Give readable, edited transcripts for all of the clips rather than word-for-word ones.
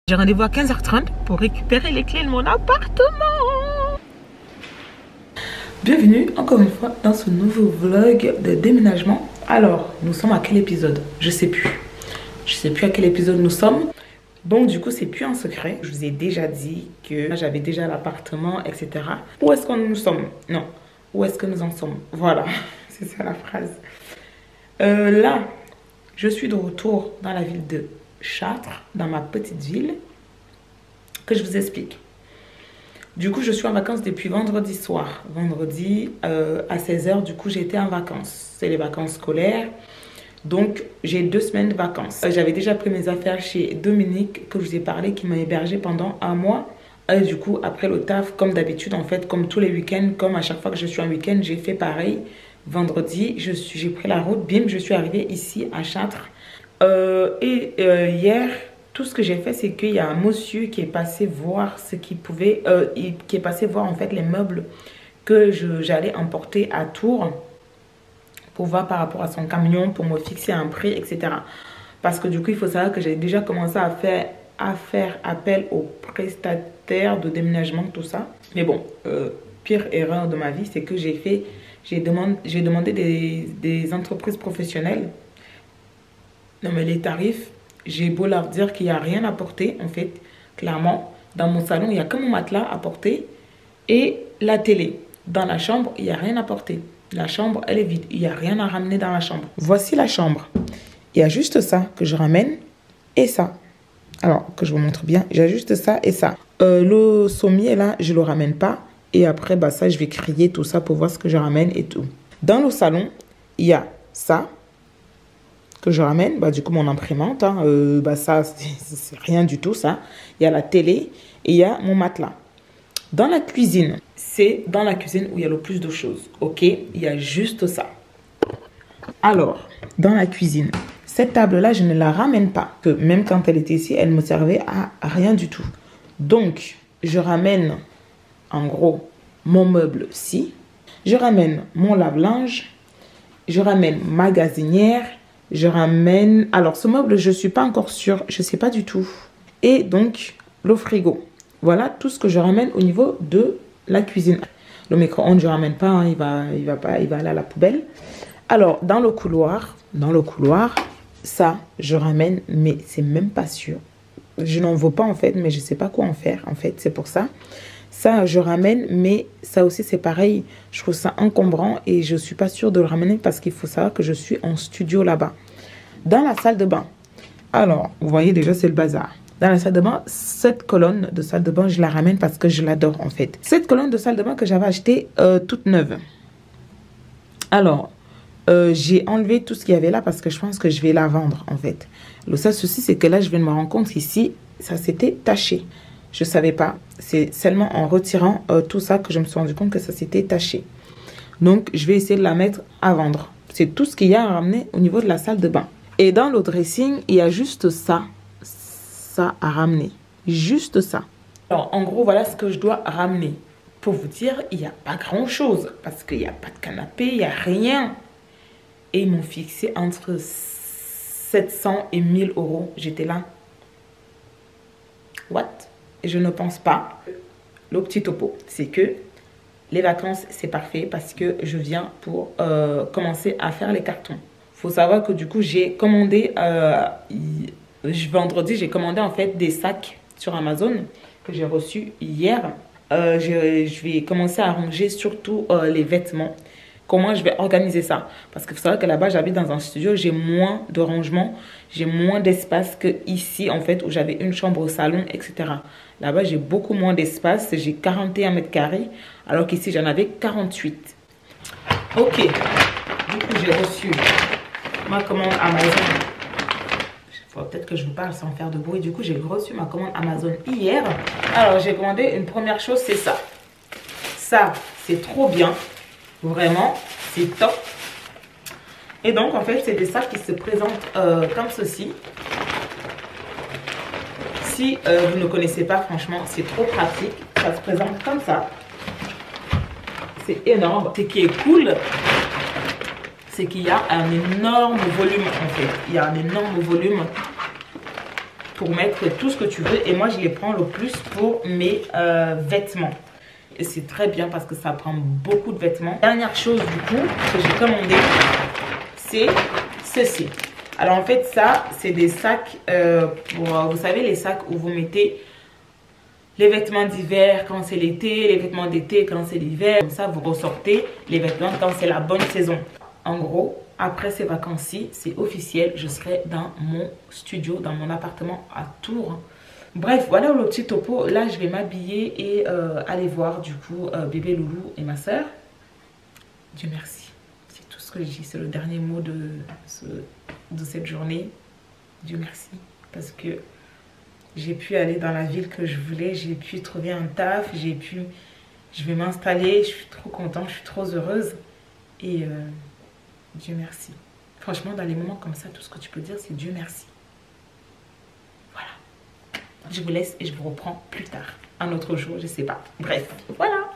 J'ai rendez-vous à 15h30 pour récupérer les clés de mon appartement. Bienvenue encore une fois dans ce nouveau vlog de déménagement. Alors, nous sommes à quel épisode? Je sais plus. Je sais plus à quel épisode nous sommes. Bon, du coup, c'est plus un secret. Je vous ai déjà dit que j'avais déjà l'appartement, etc. Où est-ce que nous sommes? Non. Où est-ce que nous en sommes? Voilà, c'est ça la phrase. Là, je suis de retour dans la ville de Chartres, dans ma petite ville, que je vous explique. Du coup, je suis en vacances depuis vendredi soir. Vendredi à 16h, du coup, j'étais en vacances. C'est les vacances scolaires. Donc, j'ai 2 semaines de vacances. J'avais déjà pris mes affaires chez Dominique, que je vous ai parlé, qui m'a hébergé pendant 1 mois. Et du coup, après le taf, comme d'habitude, en fait, comme tous les week-ends, comme à chaque fois que je suis en week-end, j'ai fait pareil. Vendredi, j'ai pris la route, bim, je suis arrivée ici à Chartres. Hier, tout ce que j'ai fait, c'est qu'il y a un monsieur qui est passé voir ce qu'il pouvait, qui est passé voir en fait les meubles que j'allais emporter à Tours pour voir par rapport à son camion, pour me fixer un prix, etc. Parce que du coup, il faut savoir que j'ai déjà commencé à faire appel aux prestataires de déménagement, tout ça. Mais bon, pire erreur de ma vie, c'est que j'ai demandé des entreprises professionnelles. Non, mais les tarifs, j'ai beau leur dire qu'il n'y a rien à porter, en fait, clairement. Dans mon salon, il n'y a que mon matelas à porter et la télé. Dans la chambre, il n'y a rien à porter. La chambre, elle est vide. Il n'y a rien à ramener dans la chambre. Voici la chambre. Il y a juste ça que je ramène et ça. Alors, que je vous montre bien, j'ai juste ça et ça. Le sommier, là, je ne le ramène pas. Et après, bah, ça, je vais crier tout ça pour voir ce que je ramène et tout. Dans le salon, il y a ça que je ramène, bah, du coup mon imprimante, hein, bah, ça c'est rien du tout ça. Il y a la télé et il y a mon matelas. Dans la cuisine, c'est dans la cuisine où il y a le plus de choses, ok? Il y a juste ça. Alors, dans la cuisine, cette table-là, je ne la ramène pas. Que même quand elle était ici, elle ne me servait à rien du tout. Donc, je ramène en gros mon meuble-ci. Je ramène mon lave-linge. Je ramène ma gazinière. Je ramène... Alors, ce meuble, je ne suis pas encore sûre. Je ne sais pas du tout. Et donc, le frigo. Voilà tout ce que je ramène au niveau de la cuisine. Le micro-ondes, je ne ramène pas. Hein, il va aller à la poubelle. Alors, dans le couloir, ça, je ramène, mais c'est même pas sûr. Je n'en veux pas, en fait, mais je ne sais pas quoi en faire, en fait. C'est pour ça. Ça, je ramène, mais ça aussi, c'est pareil. Je trouve ça encombrant et je ne suis pas sûre de le ramener parce qu'il faut savoir que je suis en studio là-bas. Dans la salle de bain, alors, vous voyez déjà, c'est le bazar. Dans la salle de bain, cette colonne de salle de bain, je la ramène parce que je l'adore, en fait. Cette colonne de salle de bain que j'avais achetée toute neuve. Alors, j'ai enlevé tout ce qu'il y avait là parce que je pense que je vais la vendre, en fait. Le seul souci, c'est que là, je viens de me rendre compte ici, ça s'était taché. Je ne savais pas. C'est seulement en retirant tout ça que je me suis rendu compte que ça s'était taché. Donc, je vais essayer de la mettre à vendre. C'est tout ce qu'il y a à ramener au niveau de la salle de bain. Et dans le dressing, il y a juste ça. Ça à ramener. Juste ça. Alors, en gros, voilà ce que je dois ramener. Pour vous dire, il n'y a pas grand-chose. Parce qu'il n'y a pas de canapé, il n'y a rien. Et ils m'ont fixé entre 700 et 1000 euros. J'étais là. What? Et je ne pense pas. Le petit topo, c'est que les vacances, c'est parfait parce que je viens pour commencer à faire les cartons. Il faut savoir que du coup, j'ai commandé, vendredi, j'ai commandé en fait des sacs sur Amazon que j'ai reçus hier. Je vais commencer à ranger surtout les vêtements. Comment je vais organiser ça? Parce qu'il faut savoir que là-bas, j'habite dans un studio, j'ai moins de rangement, j'ai moins d'espace que ici, en fait, où j'avais une chambre au salon, etc. Là-bas, j'ai beaucoup moins d'espace, j'ai 41 mètres carrés, alors qu'ici, j'en avais 48. Ok, du coup, j'ai reçu ma commande Amazon. Il faut peut-être que je vous parle sans faire de bruit. Du coup, j'ai reçu ma commande Amazon hier. Alors, j'ai commandé une première chose, c'est ça. Ça, c'est trop bien. Vraiment, c'est top. Et donc, en fait, c'est des sacs qui se présentent comme ceci. Si vous ne connaissez pas, franchement, c'est trop pratique. Ça se présente comme ça. C'est énorme. Ce qui est cool, c'est qu'il y a un énorme volume, en fait. Il y a un énorme volume pour mettre tout ce que tu veux. Et moi, je les prends le plus pour mes vêtements. Et c'est très bien parce que ça prend beaucoup de vêtements. Dernière chose du coup que j'ai commandé, c'est ceci. Alors en fait ça, c'est des sacs pour, vous savez les sacs où vous mettez les vêtements d'hiver quand c'est l'été, les vêtements d'été quand c'est l'hiver. Comme ça vous ressortez les vêtements quand c'est la bonne saison. En gros, après ces vacances-ci, c'est officiel, je serai dans mon studio, dans mon appartement à Tours. Bref, voilà le petit topo. Là, je vais m'habiller et aller voir du coup bébé Loulou et ma soeur. Dieu merci. C'est tout ce que je dis. C'est le dernier mot de cette journée. Dieu merci. Parce que j'ai pu aller dans la ville que je voulais. J'ai pu trouver un taf. Je vais m'installer. Je suis trop contente. Je suis trop heureuse. Et Dieu merci. Franchement, dans les moments comme ça, tout ce que tu peux dire, c'est Dieu merci. Je vous laisse et je vous reprends plus tard. Un autre jour, je sais pas. Bref, voilà.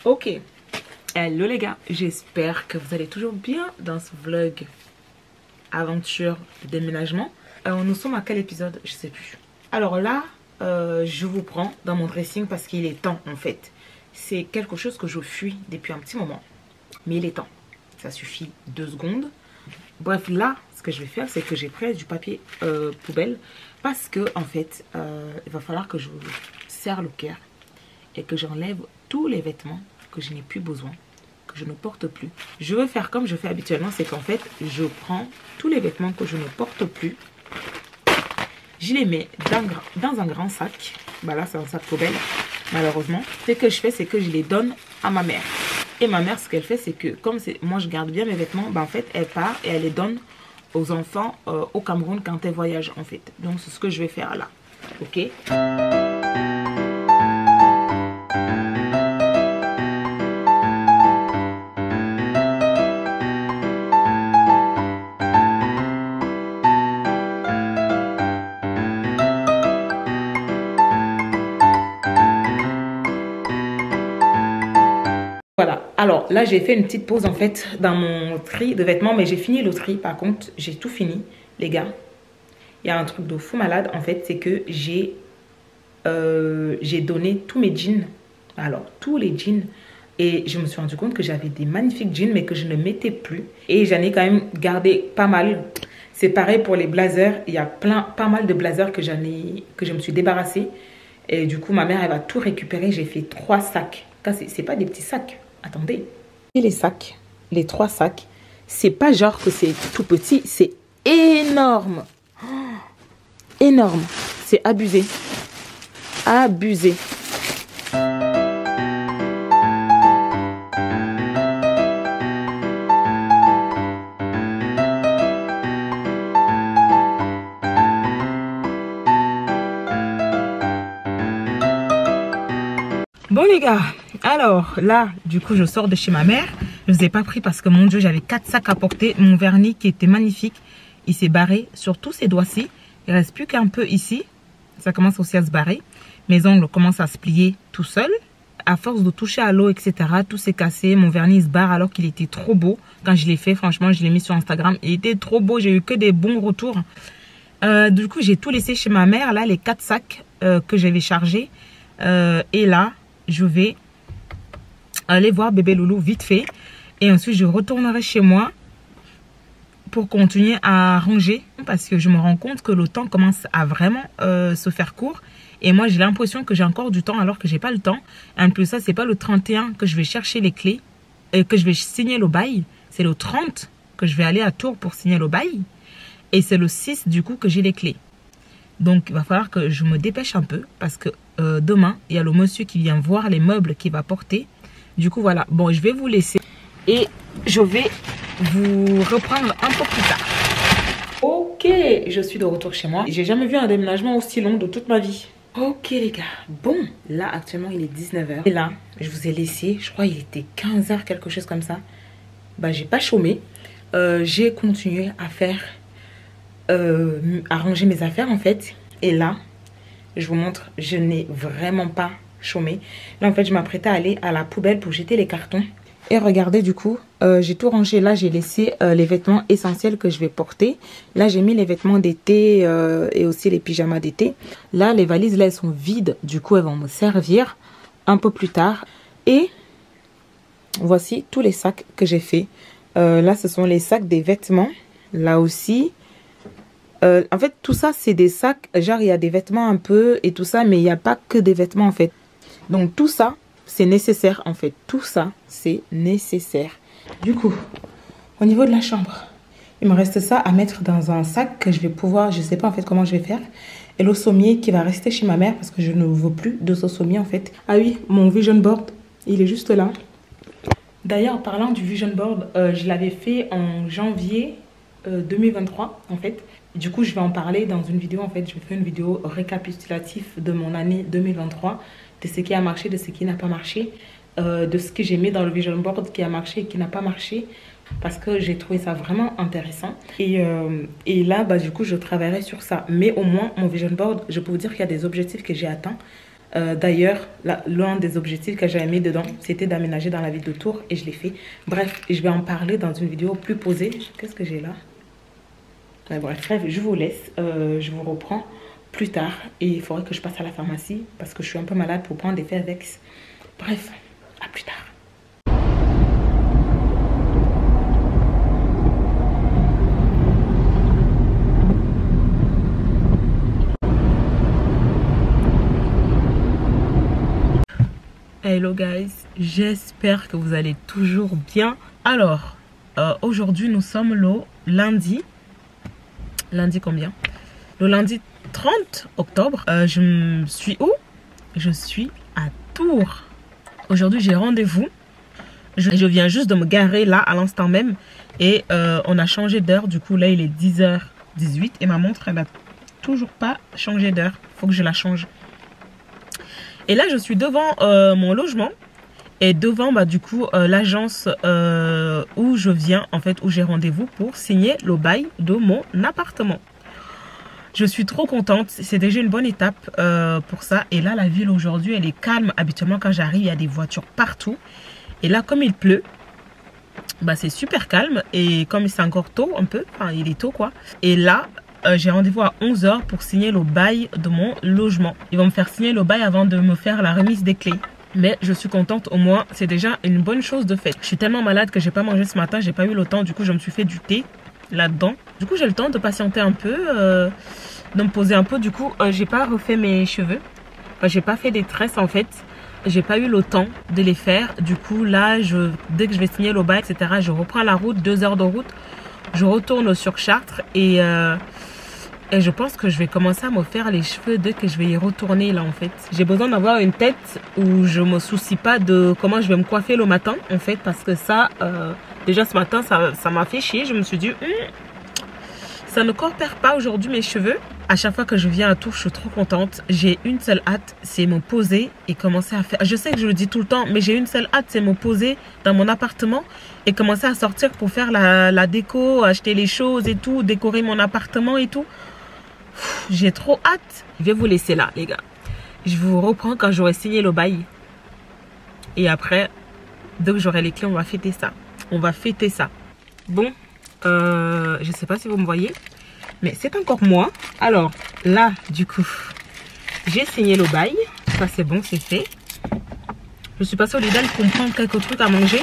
Ok. Hello les gars. J'espère que vous allez toujours bien dans ce vlog aventure de déménagement. Nous sommes à quel épisode? Je sais plus. Alors là, je vous prends dans mon dressing parce qu'il est temps en fait. C'est quelque chose que je fuis depuis un petit moment. Mais il est temps. Ça suffit 2 secondes. Bref, là, ce que je vais faire, c'est que j'ai pris du papier poubelle. Parce que, en fait, il va falloir que je serre le cœur et que j'enlève tous les vêtements que je n'ai plus besoin, que je ne porte plus. Je vais faire comme je fais habituellement, c'est qu'en fait, je prends tous les vêtements que je ne porte plus, je les mets dans un grand sac. Bah là, c'est un sac poubelle, malheureusement. Ce que je fais, c'est que je les donne à ma mère. Et ma mère, ce qu'elle fait, c'est que, comme moi, je garde bien mes vêtements, bah en fait, elle part et elle les donne aux enfants au Cameroun quand elles voyagent en fait. Donc c'est ce que je vais faire là. Ok. Voilà, alors là j'ai fait une petite pause en fait dans mon tri de vêtements, mais j'ai fini le tri par contre, j'ai tout fini les gars. Il y a un truc de fou malade en fait, c'est que j'ai donné tous mes jeans, alors tous les jeans, et je me suis rendu compte que j'avais des magnifiques jeans mais que je ne mettais plus. Et j'en ai quand même gardé pas mal. C'est pareil pour les blazers, il y a pas mal de blazers que je me suis débarrassée. Et du coup ma mère elle va tout récupérer, j'ai fait 3 sacs. C'est pas des petits sacs. Attendez. Et les sacs, les 3 sacs, c'est pas genre que c'est tout petit, c'est énorme. Oh, énorme. C'est abusé. Abusé. Bon les gars, alors là, du coup, je sors de chez ma mère. Je ne vous ai pas pris parce que mon Dieu, j'avais 4 sacs à porter. Mon vernis qui était magnifique, il s'est barré sur tous ces doigts-ci. Il ne reste plus qu'un peu ici. Ça commence aussi à se barrer. Mes ongles commencent à se plier tout seul. À force de toucher à l'eau, etc., tout s'est cassé. Mon vernis se barre alors qu'il était trop beau. Quand je l'ai fait, franchement, je l'ai mis sur Instagram. Il était trop beau. J'ai eu que des bons retours. Du coup, j'ai tout laissé chez ma mère. Là, les 4 sacs que j'avais chargés. Et là, je vais aller voir bébé Loulou vite fait. Et ensuite, je retournerai chez moi pour continuer à ranger. Parce que je me rends compte que le temps commence à vraiment se faire court. Et moi, j'ai l'impression que j'ai encore du temps alors que j'ai pas le temps. En plus, ça, c'est pas le 31 que je vais chercher les clés. Que je vais signer le bail. C'est le 30 que je vais aller à Tours pour signer le bail. Et c'est le 6 du coup que j'ai les clés. Donc, il va falloir que je me dépêche un peu parce que demain, il y a le monsieur qui vient voir les meubles qu'il va porter. Du coup, voilà. Bon, je vais vous laisser et je vais vous reprendre un peu plus tard. Ok, je suis de retour chez moi. J'ai jamais vu un déménagement aussi long de toute ma vie. Ok les gars, bon, là actuellement il est 19h. Et là, je vous ai laissé, je crois il était 15h, quelque chose comme ça. Bah, j'ai pas chômé. J'ai continué à faire... à ranger mes affaires en fait. Et là je vous montre, je n'ai vraiment pas chômé. Là en fait je m'apprêtais à aller à la poubelle pour jeter les cartons. Et regardez du coup, j'ai tout rangé. Là, j'ai laissé les vêtements essentiels que je vais porter. Là, j'ai mis les vêtements d'été et aussi les pyjamas d'été. Là, les valises, là, elles sont vides. Du coup, elles vont me servir un peu plus tard. Et voici tous les sacs que j'ai fait. Là, ce sont les sacs des vêtements. Là aussi. En fait, tout ça, c'est des sacs. Genre, il y a des vêtements un peu et tout ça. Mais il n'y a pas que des vêtements, en fait. Donc, tout ça, c'est nécessaire, en fait. Tout ça, c'est nécessaire. Du coup, au niveau de la chambre, il me reste ça à mettre dans un sac que je vais pouvoir... Je ne sais pas, en fait, comment je vais faire. Et le sommier qui va rester chez ma mère parce que je ne veux plus de ce sommier, en fait. Ah oui, mon vision board, il est juste là. D'ailleurs, en parlant du vision board, je l'avais fait en janvier 2023, en fait. Du coup, je vais en parler dans une vidéo, en fait. Je vais faire une vidéo récapitulative de mon année 2023, de ce qui a marché, de ce qui n'a pas marché, de ce que j'ai mis dans le vision board qui a marché et qui n'a pas marché, parce que j'ai trouvé ça vraiment intéressant. Et là, bah, du coup, je travaillerai sur ça. Mais au moins, mon vision board, je peux vous dire qu'il y a des objectifs que j'ai atteints. D'ailleurs, l'un des objectifs que j'avais mis dedans, c'était d'aménager dans la ville de Tours et je l'ai fait. Bref, je vais en parler dans une vidéo plus posée. Qu'est-ce que j'ai là? Bref, je vous laisse. Je vous reprends plus tard. Et il faudrait que je passe à la pharmacie parce que je suis un peu malade pour prendre des Fervex. Bref, à plus tard. Hello guys, j'espère que vous allez toujours bien. Alors, aujourd'hui nous sommes le lundi. Lundi combien? Le lundi 30 octobre. Je suis où? Je suis à Tours. Aujourd'hui j'ai rendez-vous. Je viens juste de me garer là à l'instant même. Et on a changé d'heure. Du coup là il est 10h18 et ma montre elle n'a toujours pas changé d'heure. Faut que je la change. Et là, je suis devant mon logement et devant bah, du coup l'agence où je viens, en fait, où j'ai rendez-vous pour signer le bail de mon appartement. Je suis trop contente. C'est déjà une bonne étape pour ça. Et là, la ville aujourd'hui, elle est calme. Habituellement, quand j'arrive, il y a des voitures partout. Et là, comme il pleut, bah, c'est super calme. Et comme c'est encore tôt un peu, enfin, il est tôt quoi. Et là... j'ai rendez-vous à 11h pour signer le bail de mon logement. Ils vont me faire signer le bail avant de me faire la remise des clés. Mais je suis contente, au moins, c'est déjà une bonne chose de fait. Je suis tellement malade que j'ai pas mangé ce matin, j'ai pas eu le temps. Du coup, je me suis fait du thé là-dedans. Du coup, j'ai le temps de patienter un peu, de me poser un peu. Du coup, j'ai pas refait mes cheveux. Enfin, j'ai pas fait des tresses en fait. J'ai pas eu le temps de les faire. Du coup, là, dès que je vais signer le bail, etc., je reprends la route, 2 heures de route. Je retourne sur Chartres et je pense que je vais commencer à me faire les cheveux dès que je vais y retourner là en fait. J'ai besoin d'avoir une tête où je me soucie pas de comment je vais me coiffer le matin en fait. Parce que ça, déjà ce matin, ça m'a fait chier. Je me suis dit, ça ne coopère pas aujourd'hui mes cheveux. À chaque fois que je viens à Tours, je suis trop contente. J'ai une seule hâte, c'est me poser et commencer à faire... Je sais que je le dis tout le temps, mais j'ai une seule hâte, c'est me poser dans mon appartement et commencer à sortir pour faire la déco, acheter les choses et tout, décorer mon appartement et tout. J'ai trop hâte. Je vais vous laisser là, les gars. Je vous reprends quand j'aurai signé le bail. Et après, dès que j'aurai les clés, on va fêter ça. On va fêter ça. Bon, je sais pas si vous me voyez, mais c'est encore moi. Alors, là, du coup, j'ai signé le bail. Ça, c'est bon, c'est fait. Je suis passée au Lidl pour me prendre quelques trucs à manger.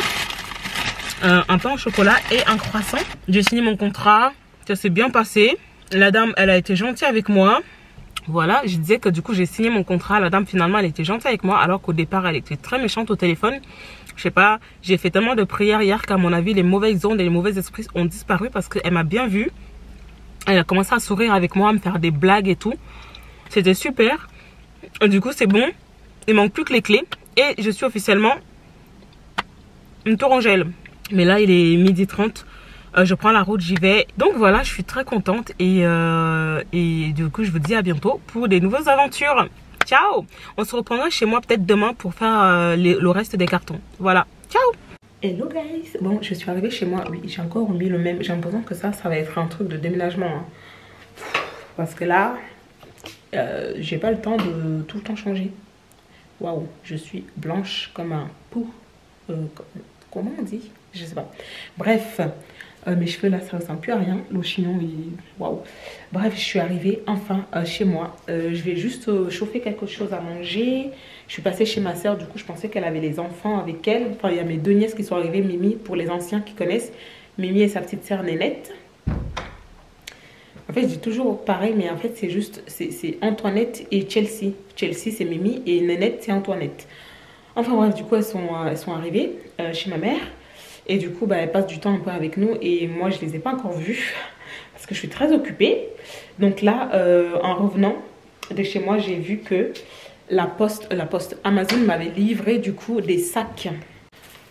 Un pain au chocolat et un croissant. J'ai signé mon contrat. Ça s'est bien passé. La dame, elle a été gentille avec moi. Voilà, je disais que du coup, j'ai signé mon contrat. La dame, finalement, elle était gentille avec moi. Alors qu'au départ, elle était très méchante au téléphone. Je sais pas, j'ai fait tellement de prières hier qu'à mon avis, les mauvaises ondes et les mauvais esprits ont disparu parce qu'elle m'a bien vue. Elle a commencé à sourire avec moi, à me faire des blagues et tout. C'était super. Du coup, c'est bon. Il manque plus que les clés. Et je suis officiellement une tourangelle. Mais là, il est 12h30. Je prends la route, j'y vais. Donc voilà, je suis très contente. Et du coup, je vous dis à bientôt pour des nouvelles aventures. Ciao! On se reprendra chez moi peut-être demain pour faire le reste des cartons. Voilà. Ciao! Hello guys! Bon, je suis arrivée chez moi. Oui, j'ai encore mis le même. J'ai l'impression que ça va être un truc de déménagement. Hein. Parce que là, j'ai pas le temps de tout le temps changer. Waouh, je suis blanche comme un pou. comment on dit? Je sais pas. Bref, mes cheveux là, ça ressemble plus à rien. Le chignon, waouh. Bref, je suis arrivée enfin chez moi. Je vais juste chauffer quelque chose à manger. Je suis passée chez ma soeur. Du coup, je pensais qu'elle avait les enfants avec elle. Enfin, il y a mes deux nièces qui sont arrivées. Mimi, pour les anciens qui connaissent. Mimi et sa petite sœur Nénette. En fait, je dis toujours pareil, mais en fait, c'est juste, c'est Antoinette et Chelsea. Chelsea, c'est Mimi et Nénette, c'est Antoinette. Enfin bref, du coup, elles sont arrivées chez ma mère. Et du coup, bah, elles passent du temps un peu avec nous. Et moi, je ne les ai pas encore vues parce que je suis très occupée. Donc là, en revenant de chez moi, j'ai vu que la poste Amazon m'avait livré du coup des sacs.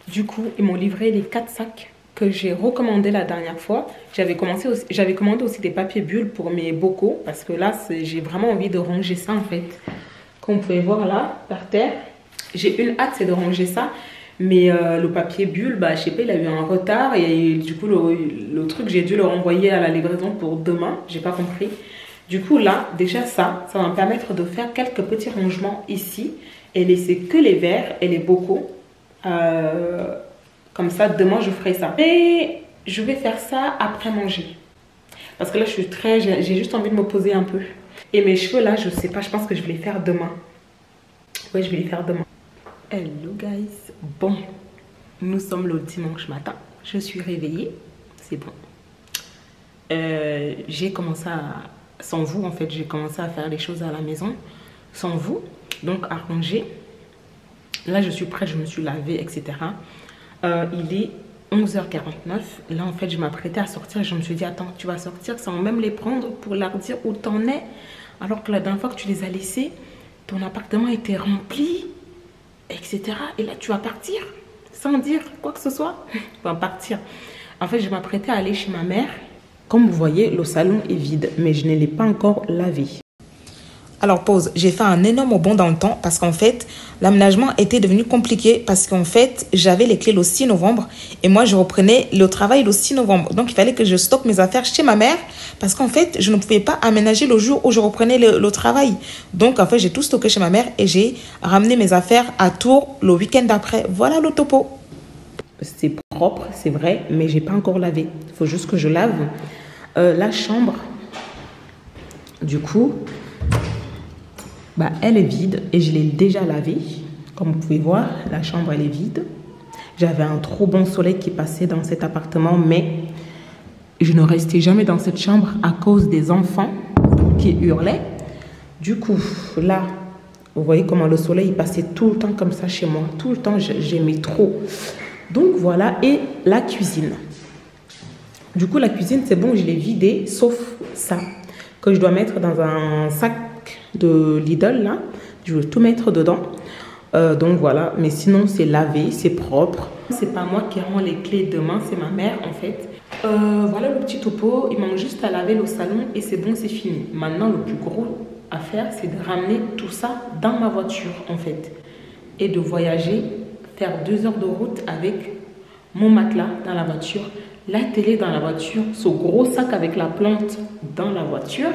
Du coup, ils m'ont livré les 4 sacs que j'ai recommandé la dernière fois. J'avais commandé aussi des papiers bulles pour mes bocaux parce que là, j'ai vraiment envie de ranger ça en fait. Comme vous pouvez voir là, par terre. J'ai une hâte, c'est de ranger ça. Mais le papier bulle, bah, je sais pas, il a eu un retard. Et du coup, le truc, j'ai dû le renvoyer à la livraison pour demain. J'ai pas compris. Du coup, là, déjà ça va me permettre de faire quelques petits rangements ici. Et laisser que les verres et les bocaux. Comme ça, demain, je ferai ça. Et je vais faire ça après manger. Parce que là, j'ai juste envie de me poser un peu. Et mes cheveux, là, je sais pas, je pense que je vais les faire demain. Oui, je vais les faire demain. Hello guys, bon, nous sommes le dimanche matin, je suis réveillée, c'est bon. J'ai commencé sans vous en fait, j'ai commencé à faire les choses à la maison, sans vous, donc à ranger. Là je suis prête, je me suis lavée, etc. Il est 11h49, là en fait je m'apprêtais à sortir, je me suis dit attends, tu vas sortir sans même les prendre pour leur dire où t'en es, alors que la dernière fois que tu les as laissés, ton appartement était rempli. Etc. Et là, tu vas partir sans dire quoi que ce soit. Tu vas partir. En fait, je m'apprêtais à aller chez ma mère. Comme vous voyez, le salon est vide, mais je ne l'ai pas encore lavé. Alors, pause. J'ai fait un énorme bond dans le temps parce qu'en fait, l'aménagement était devenu compliqué parce qu'en fait, j'avais les clés le 6 novembre et moi, je reprenais le travail le 6 novembre. Donc, il fallait que je stocke mes affaires chez ma mère parce qu'en fait, je ne pouvais pas aménager le jour où je reprenais le travail. Donc, en fait, j'ai tout stocké chez ma mère et j'ai ramené mes affaires à Tours le week-end d'après. Voilà le topo. C'est propre, c'est vrai, mais j'ai pas encore lavé. Il faut juste que je lave. La chambre, du coup... bah, elle est vide et je l'ai déjà lavée. Comme vous pouvez voir, la chambre elle est vide. J'avais un trop bon soleil qui passait dans cet appartement, mais je ne restais jamais dans cette chambre à cause des enfants qui hurlaient. Du coup, là, vous voyez comment le soleil il passait tout le temps comme ça chez moi. Tout le temps, j'aimais trop. Donc voilà, et la cuisine. Du coup, la cuisine, c'est bon, je l'ai vidée, sauf ça, que je dois mettre dans un sac de Lidl là, je veux tout mettre dedans. Donc voilà, mais sinon c'est lavé, c'est propre. C'est pas moi qui rends les clés demain, c'est ma mère en fait. Voilà le petit topo, il manque juste à laver le salon et c'est bon, c'est fini. Maintenant le plus gros à faire, c'est de ramener tout ça dans ma voiture en fait. Et de voyager, faire 2 heures de route avec mon matelas dans la voiture, la télé dans la voiture, ce gros sac avec la plante dans la voiture.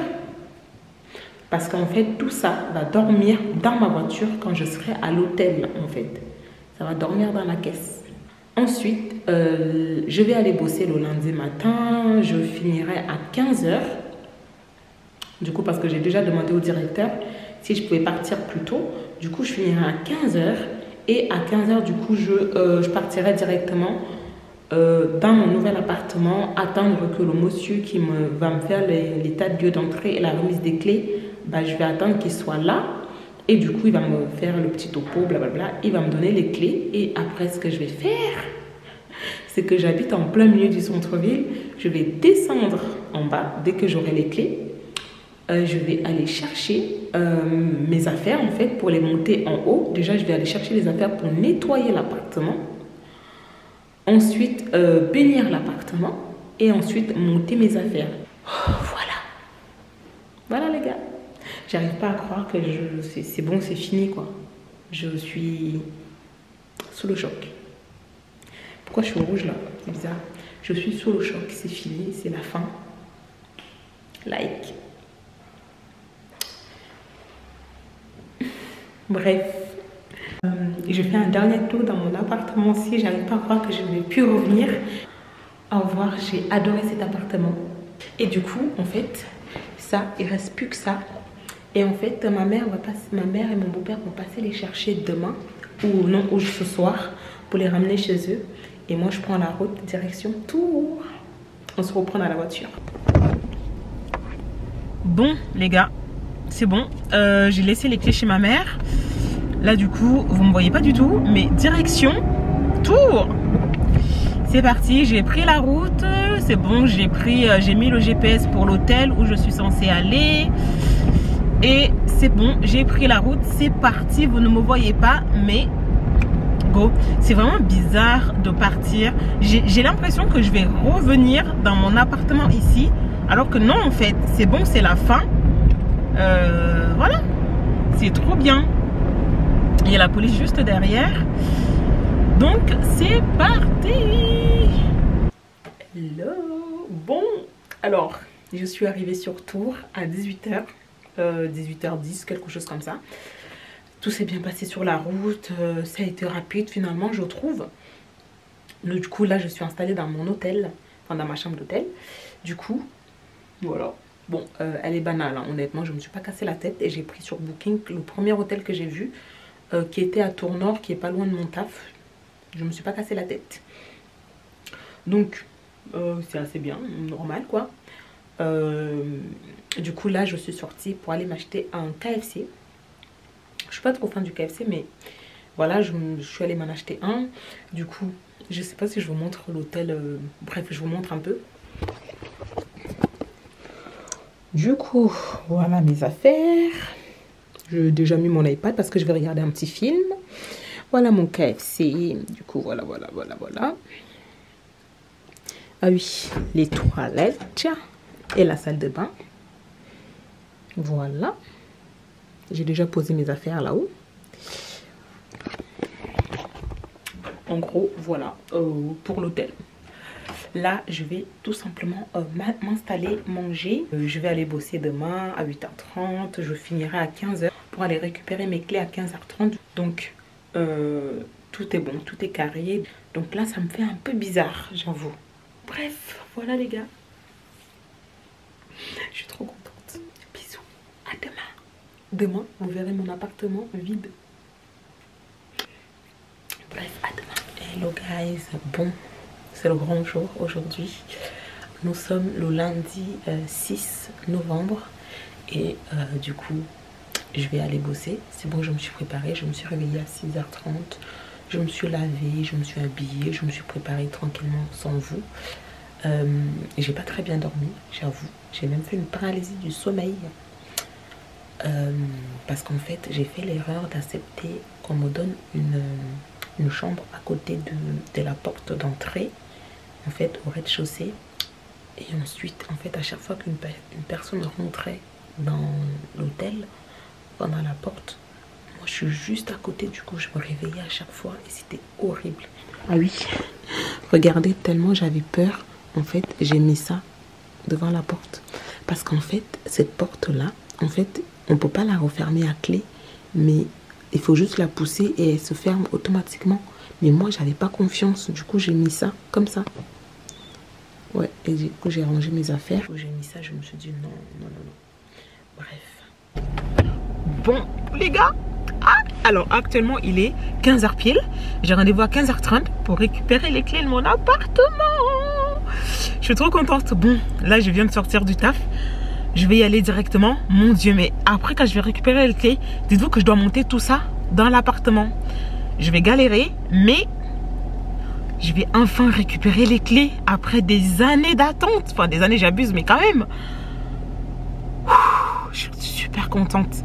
Parce qu'en fait, tout ça va dormir dans ma voiture quand je serai à l'hôtel, en fait. Ça va dormir dans la caisse. Ensuite, je vais aller bosser le lundi matin. Je finirai à 15h. Du coup, parce que j'ai déjà demandé au directeur si je pouvais partir plus tôt. Du coup, je finirai à 15h. Et à 15h, du coup, je partirai directement dans mon nouvel appartement, attendre que le monsieur qui va me faire l'état de lieu d'entrée et la remise des clés, bah, je vais attendre qu'il soit là et du coup il va me faire le petit topo, blablabla, il va me donner les clés et après ce que je vais faire, c'est que j'habite en plein milieu du centre-ville, je vais descendre en bas dès que j'aurai les clés, je vais aller chercher mes affaires en fait pour les monter en haut. Déjà je vais aller chercher les affaires pour nettoyer l'appartement. Ensuite, bénir l'appartement et ensuite monter mes affaires. Oh, voilà. Voilà les gars. J'arrive pas à croire que c'est bon, c'est fini quoi. Je suis sous le choc. Pourquoi je suis rouge là? C'est bizarre. Je suis sous le choc, c'est fini, c'est la fin. Like. Bref. Je fais un dernier tour dans mon appartement aussi. J'arrive pas à croire que je ne vais plus revenir. Au revoir, j'ai adoré cet appartement. Et du coup, en fait, ça, il reste plus que ça. Et en fait, ma mère et mon beau-père vont passer les chercher demain ou non, ou ce soir pour les ramener chez eux. Et moi, je prends la route direction Tours. On se reprend à la voiture. Bon, les gars, c'est bon. J'ai laissé les clés chez ma mère. Là, du coup, vous me voyez pas du tout, mais direction Tours. C'est parti, j'ai pris la route. C'est bon, j'ai mis le GPS pour l'hôtel où je suis censée aller. Et c'est bon, j'ai pris la route, c'est parti. Vous ne me voyez pas, mais go. C'est vraiment bizarre de partir. J'ai l'impression que je vais revenir dans mon appartement ici, alors que non, en fait, c'est bon, c'est la fin. Voilà, c'est trop bien. Il y a la police juste derrière. Donc, c'est parti. Hello. Bon, alors, je suis arrivée sur Tours à 18h. 18h10, quelque chose comme ça. Tout s'est bien passé sur la route, ça a été rapide finalement, je trouve. Du coup, là, je suis installée dans mon hôtel, enfin dans ma chambre d'hôtel. Du coup, voilà. Bon, elle est banale, hein. Honnêtement, je ne me suis pas cassé la tête et j'ai pris sur Booking le premier hôtel que j'ai vu, qui était à Tours-Nord, qui est pas loin de mon taf. Je me suis pas cassé la tête. Donc, c'est assez bien, normal quoi. Du coup là je suis sortie pour aller m'acheter un KFC. Je suis pas trop fan du KFC, mais voilà, je suis allée m'en acheter un. Du coup je sais pas si je vous montre l'hôtel, bref je vous montre un peu. Du coup voilà mes affaires. J'ai déjà mis mon iPad parce que je vais regarder un petit film. Voilà mon KFC. Du coup voilà. Ah oui, les toilettes et la salle de bain. Voilà. J'ai déjà posé mes affaires là-haut. En gros, voilà pour l'hôtel. Là, je vais tout simplement m'installer, manger. Je vais aller bosser demain à 8h30. Je finirai à 15h pour aller récupérer mes clés à 15h30. Donc, tout est bon, tout est carré. Donc là, ça me fait un peu bizarre, j'avoue. Bref, voilà les gars. Je suis trop contente. Bisous. À demain. Demain, vous verrez mon appartement vide. Bref, à demain. Hello guys. Bon, c'est le grand jour aujourd'hui. Nous sommes le lundi 6 novembre. Et du coup, je vais aller bosser. C'est bon, je me suis préparée. Je me suis réveillée à 6h30. Je me suis lavée, je me suis habillée, je me suis préparée tranquillement sans vous. J'ai pas très bien dormi, j'avoue. J'ai même fait une paralysie du sommeil. Parce qu'en fait, j'ai fait l'erreur d'accepter qu'on me donne une chambre à côté de la porte d'entrée, en fait, au rez-de-chaussée. Et ensuite, en fait, à chaque fois qu'une personne rentrait dans l'hôtel, pendant la porte, moi je suis juste à côté, du coup je me réveillais à chaque fois et c'était horrible. Ah oui, regardez, tellement j'avais peur, en fait j'ai mis ça devant la porte. Parce qu'en fait, cette porte là, en fait, on peut pas la refermer à clé, mais il faut juste la pousser et elle se ferme automatiquement. Mais moi j'avais pas confiance, du coup j'ai mis ça comme ça. Ouais, et du coup j'ai rangé mes affaires. J'ai mis ça, je me suis dit non. Bref. Bon les gars, alors actuellement il est 15h pile. J'ai rendez-vous à 15h30 pour récupérer les clés de mon appartement. Je suis trop contente. Bon, là je viens de sortir du taf. Je vais y aller directement. Mon Dieu, mais après quand je vais récupérer les clés, dites-vous que je dois monter tout ça dans l'appartement. Je vais galérer, mais je vais enfin récupérer les clés après des années d'attente. Enfin des années, j'abuse, mais quand même. Je suis super contente.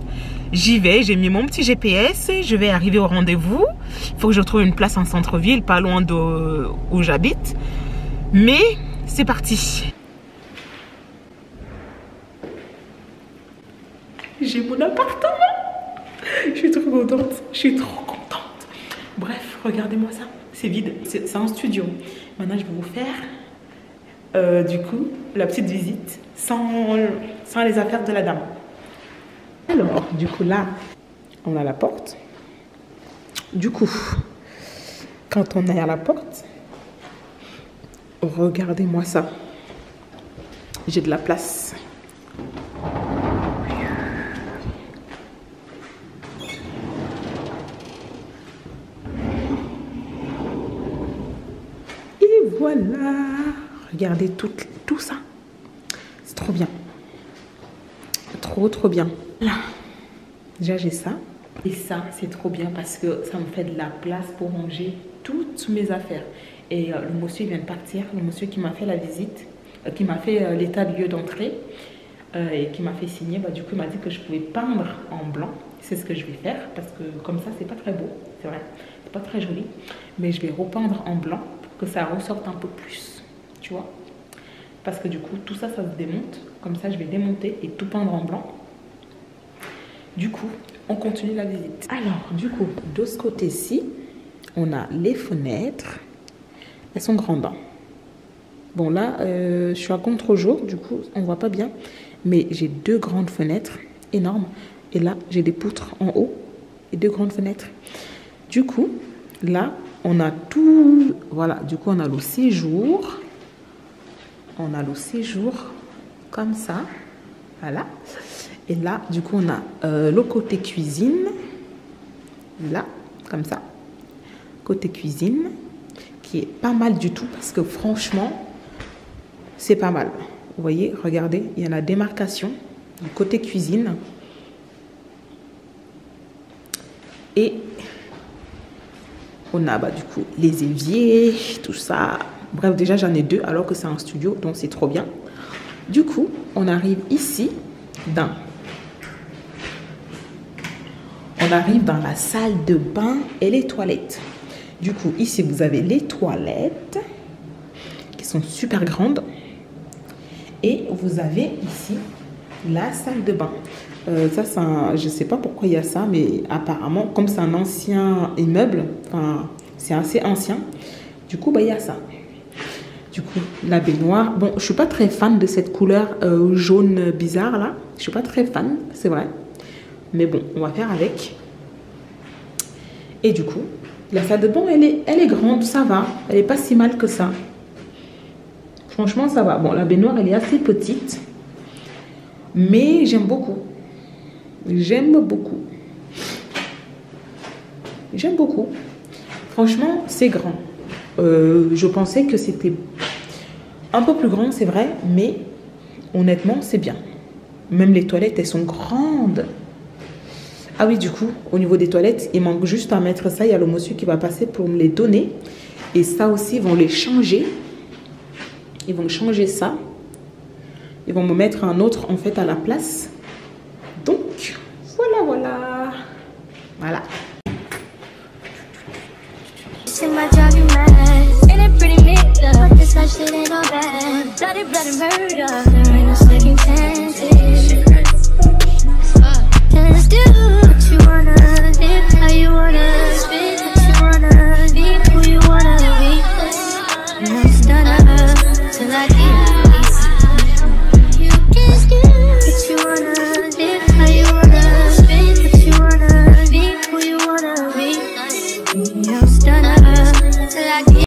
J'y vais, j'ai mis mon petit GPS, je vais arriver au rendez-vous. Il faut que je trouve une place en centre-ville, pas loin d'où j'habite. Mais c'est parti. J'ai mon appartement. Je suis trop contente. Bref, regardez-moi ça. C'est vide, c'est un studio. Maintenant, je vais vous faire, du coup, la petite visite sans les affaires de la dame. Alors, du coup, là, on a la porte. Du coup, quand on est à la porte, regardez-moi ça. J'ai de la place. Et voilà. Regardez tout ça. C'est trop bien. Trop bien. Là. Déjà, j'ai ça. Et ça, c'est trop bien parce que ça me fait de la place pour ranger toutes mes affaires. Et le monsieur vient de partir. Le monsieur qui m'a fait la visite, qui m'a fait l'état de lieu d'entrée et qui m'a fait signer, bah, du coup, il m'a dit que je pouvais peindre en blanc. C'est ce que je vais faire parce que comme ça, c'est pas très beau. C'est vrai, c'est pas très joli. Mais je vais repeindre en blanc pour que ça ressorte un peu plus. Tu vois? Parce que du coup, tout ça, ça se démonte. Comme ça, je vais démonter et tout peindre en blanc. Du coup, on continue la visite. Alors, du coup, de ce côté-ci, on a les fenêtres. Elles sont grandes. Bon, là, je suis à contre-jour. Du coup, on ne voit pas bien. Mais j'ai deux grandes fenêtres énormes. Et là, j'ai des poutres en haut et deux grandes fenêtres. Du coup, là, on a tout... Voilà, du coup, on a le séjour. On a le séjour comme ça. Voilà. Et là, du coup, on a le côté cuisine. Là, comme ça. Côté cuisine. Qui est pas mal du tout. Parce que franchement, c'est pas mal. Vous voyez, regardez, il y a la démarcation du côté cuisine. Et on a bah, du coup les éviers, tout ça. Bref, déjà j'en ai deux alors que c'est un studio, donc c'est trop bien. Du coup, on arrive ici dans... On arrive dans la salle de bain et les toilettes. Du coup, ici vous avez les toilettes qui sont super grandes. Et vous avez ici la salle de bain. Ça, je ne sais pas pourquoi il y a ça, mais apparemment, comme c'est un ancien immeuble, enfin, c'est assez ancien, du coup, bah, il y a ça. Du coup, la baignoire. Bon, je ne suis pas très fan de cette couleur jaune bizarre, là. Je ne suis pas très fan, c'est vrai. Mais bon, on va faire avec. Et du coup, la salle de bain, elle est grande, ça va. Elle n'est pas si mal que ça. Franchement, ça va. Bon, la baignoire, elle est assez petite. Mais j'aime beaucoup. J'aime beaucoup. J'aime beaucoup. Franchement, c'est grand. Je pensais que c'était un peu plus grand, c'est vrai. Mais honnêtement, c'est bien. Même les toilettes, elles sont grandes. Ah oui, du coup, au niveau des toilettes, il manque juste à mettre ça. Il y a le monsieur qui va passer pour me les donner. Et ça aussi, ils vont les changer. Ils vont changer ça. Ils vont me mettre un autre, en fait, à la place. Donc, voilà. Voilà. Bloody murder.